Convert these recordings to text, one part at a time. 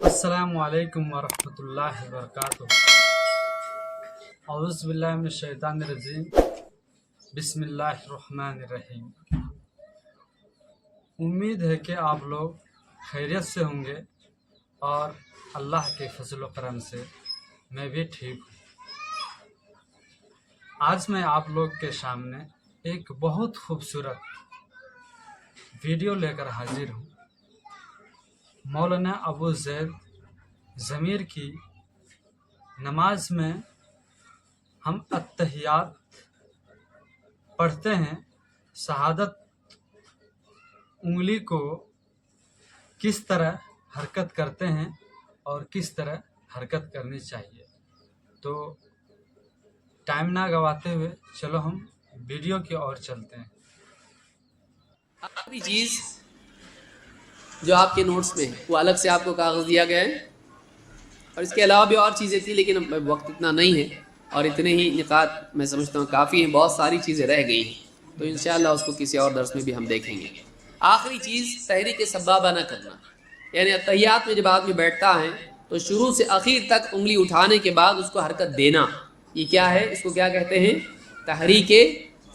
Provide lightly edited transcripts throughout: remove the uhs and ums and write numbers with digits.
السلام علیکم ورحمۃ اللہ وبرکاتہ۔ اعوذ باللہ من الشیطان الرجیم، بسم اللہ الرحمن الرحیم۔ امید ہے کہ آپ لوگ خیریت سے ہوں گے اور اللہ کے فضل و کرم سے میں بھی ٹھیک ہوں۔ آج میں آپ لوگ کے سامنے ایک بہت خوبصورت ویڈیو لے کر حاضر ہوں۔ مولانا ابو زید ضمیر کی نماز میں ہم التحیات پڑھتے ہیں، شہادت انگلی کو کس طرح حرکت کرتے ہیں اور کس طرح حرکت کرنی چاہیے۔ تو ٹائم نہ گواتے ہوئے چلو ہم ویڈیو کی اور چلتے ہیں۔ آخری چیز جو آپ کے نوٹس میں ہے وہ الگ سے آپ کو کاغذ دیا گیا ہے، اور اس کے علاوہ بھی اور چیزیں تھیں لیکن وقت اتنا نہیں ہے اور اتنے ہی نکات میں سمجھتا ہوں کافی ہیں، بہت ساری چیزیں رہ گئی ہیں تو انشاءاللہ اس کو کسی اور درس میں بھی ہم دیکھیں گے۔ آخری چیز تحریک سبابہ نہ کرنا، یعنی التحیات میں جب آدمی بیٹھتا ہے تو شروع سے اخیر تک انگلی اٹھانے کے بعد اس کو حرکت دینا، یہ کیا ہے؟ اس کو کیا کہتے ہیں؟ تحریک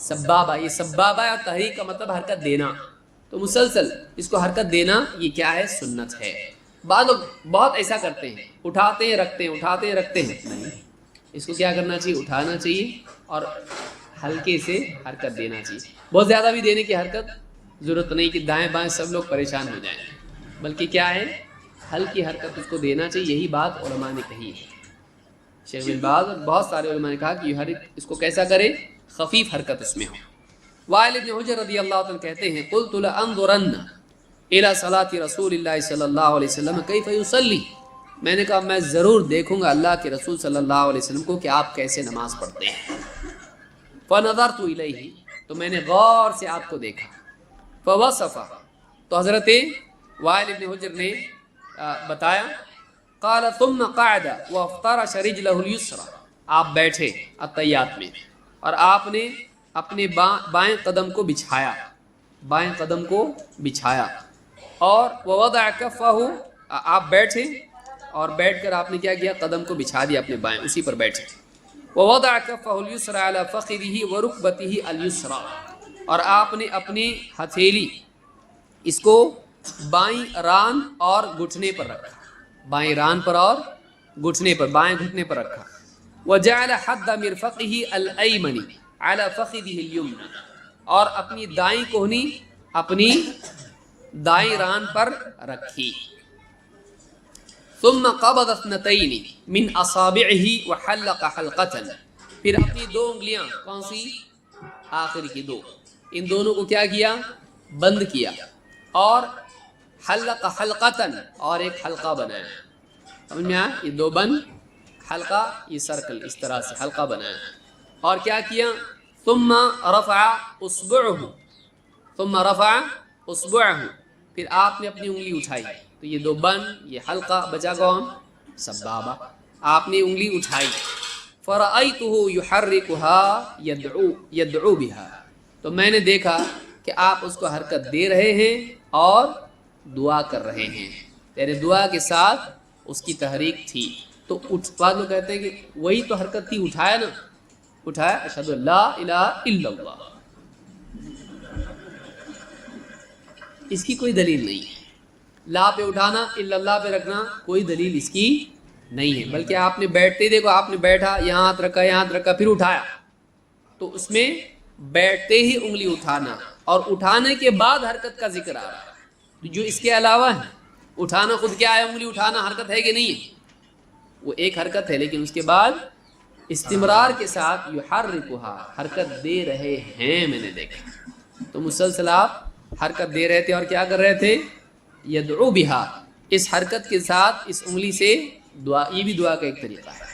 سبابہ۔ یہ سبابہ اور تحریک کا مطلب حرکت دینا، تو مسلسل اس کو حرکت دینا یہ کیا ہے؟ سنت ہے۔ بعض لوگ بہت ایسا کرتے ہیں، اٹھاتے ہیں رکھتے ہیں، اٹھاتے ہیں رکھتے ہیں، نہیں، اس کو کیا کرنا چاہیے؟ اٹھانا چاہیے اور ہلکے سے حرکت دینا چاہیے۔ بہت زیادہ بھی دینے کی حرکت ضرورت نہیں کہ دائیں بائیں سب لوگ پریشان ہو جائیں، بلکہ کیا ہے؟ ہلکی حرکت اس کو دینا چاہیے۔ یہی بات علماء نے کہی ہے، شیخ بن باز اور بہت سارے علماء نے کہا کہ یہ اس کو کیسا کرے؟ خفیف حرکت اس میں ہو۔ وائل بن حجر رضی اللہ عنہ کہتے ہیں قلت لانظرن الی صلاۃ رسول اللہ صلی اللہ علیہ وسلم کیف یصلی، میں نے کہا میں ضرور دیکھوں گا اللہ کے رسول صلی اللہ علیہ وسلم کو کہ آپ کیسے نماز پڑھتے ہیں۔ فنظرت الیہ، تو میں نے غور سے آپ کو دیکھا۔ فوصف، تو حضرت وائل بن حجر نے بتایا، قال ثم قعد وافترش رجلہ الیسری، آپ بیٹھے التحیات میں اور آپ نے اپنے بائیں قدم کو بچھایا، بائیں قدم کو بچھایا، اور ووضع کفہ، آپ بیٹھے اور بیٹھ کر آپ نے کیا کیا؟ قدم کو بچھا دیا اپنے بائیں، اسی پر بیٹھے۔ ووضع کفہ الیسری علی فخذہ ورکبتہ الیسری، اور آپ نے اپنی ہتھیلی اس کو بائیں ران اور گھٹنے پر رکھا، بائیں ران پر اور گھٹنے پر، بائیں گھٹنے پر رکھا۔ وجعل حد مرفقہ الایمن علی فخذہ الیمنی، اور اپنی دائیں کوہنی اپنی دائیں ران پر رکھی۔ ثم قبض اثنتین من اصابعہ وحلق حلقۃ، پھر اپنی دو انگلیاں، کون سی؟ آخر کی دو، ان دونوں کو کیا کیا؟ بند کیا، اور حلق حلقۃ، اور ایک حلقہ بنایا۔ سمجھ میں آیا؟ یہ دو بند، حلقہ، یہ سرکل، اس طرح سے حلقہ بنایا، اور کیا کیا؟ ثم رفع اصبعہ، ثم رفع اصبعہ، پھر آپ نے اپنی انگلی اٹھائی، تو یہ دو بند، یہ حلقہ، بچا کون؟ سبابہ، آپ نے انگلی اٹھائی۔ فرأیتہ یحرکها یدعو بها، تو میں نے دیکھا کہ آپ اس کو حرکت دے رہے ہیں اور دعا کر رہے ہیں، یعنی دعا کے ساتھ اس کی تحریک تھی۔ تو بعض لوگ کہتے ہیں کہ وہی تو حرکت تھی، اٹھایا نا، اٹھایا، اشہد ان لا الہ الا اللہ، اس کی کوئی دلیل نہیں ہے۔ لا پہ اٹھانا، الا اللہ پہ رکھنا، کوئی دلیل اس کی نہیں ہے، بلکہ آپ نے بیٹھتے دیکھو، آپ نے بیٹھا، یہاں ہاتھ رکھا، یہاں ہاتھ رکھا، پھر اٹھایا، تو اس میں بیٹھتے ہی انگلی اٹھانا اور اٹھانے کے بعد حرکت کا ذکر آ رہا ہے۔ جو اس کے علاوہ ہے، اٹھانا خود کیا ہے؟ انگلی اٹھانا حرکت ہے کہ نہیں ہے؟ وہ ایک حرکت ہے، لیکن اس کے بعد استمرار کے ساتھ یحرکھا، حرکت دے رہے ہیں، میں نے دیکھا۔ تو مسلسل آپ حرکت دے رہے تھے اور کیا کر رہے تھے؟ یدعو بہا، اس حرکت کے ساتھ اس انگلی سے دعا، یہ بھی دعا کا ایک طریقہ ہے۔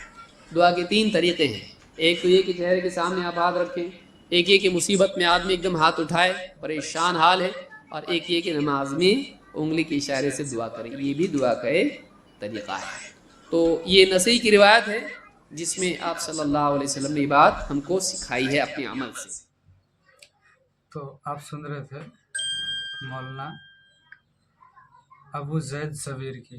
دعا کے تین طریقے ہیں، ایک تو یہ کہ چہرے کے سامنے آپ ہاتھ رکھیں، ایک یہ کہ مصیبت میں آدمی ایک دم ہاتھ اٹھائے، پریشان حال ہے، اور ایک یہ کہ نماز میں انگلی کے اشارے سے دعا کریں، یہ بھی دعا کا ایک طریقہ ہے۔ تو یہ نسائی کی روایت ہے جس میں آپ صلی اللہ علیہ وسلم نے یہ بات ہم کو سکھائی ہے اپنے عمل سے۔ تو آپ سن رہے تھے مولانا ابو زید ضمیر کی